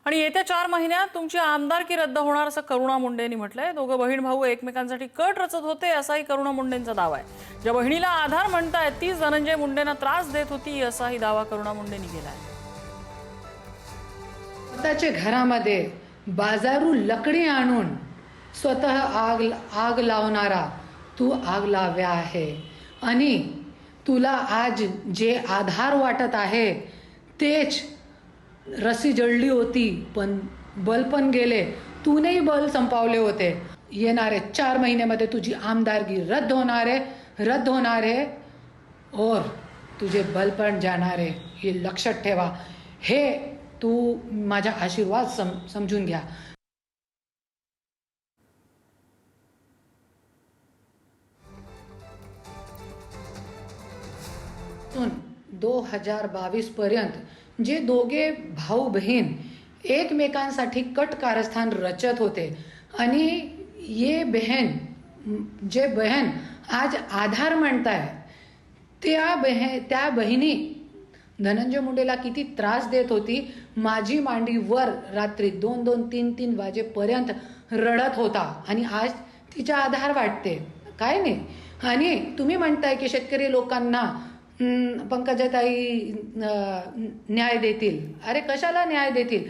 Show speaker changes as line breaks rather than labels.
आणि येत्या 4 महिन्यात तुमची आमदारकी रद्द होणार असं करुणा मुंडेंनी म्हटलंय। दोघं बहीण भाऊ एकमेकांसाठी कट रचत होते असाही करुणा मुंडेंचा दावा आहे। ज्या बहिणीला आधार म्हणतायत तीच धनंजय मुंडेंना त्रास देत होती असाही दावा करुणा मुंडेंनी केलाय।
स्वतःच्या घरामध्ये बाजारू लकडी आणून स्वतः आग लावणारा तू आग लाव्या आहे आणि तुला आज जे आधार वाटत आहे तेच रस्सी जळली होती पण बल पण गेले, तूनेही बल संपवले होते। येणारे 4 महिन्यामध्ये तुझी आमदारकी रद्द होणार आहे और तुझे बल पण जाणार आहे, हे लक्षात ठेवा। हे तू माझा आशीर्वाद समजून घ्या। 2022 पर्यंत जे दोघे भाऊ बहीण एकमेकांसाठी कट कारस्थान रचत होते आणि ये बहन आज आधार म्हणताय त्या बहिणी धनंजय मुंडेला किती त्रास देत होती। माझी मांडीवर रात्री 2-2, 3-3 वाजेपर्यंत रडत होता आणि आज तिचा आधार वाटते काय नाही। आणि तुम्ही म्हणताय की शेतकरी लोकांना पंकजाताई न्याय देतील, अरे कशाला न्याय देतील।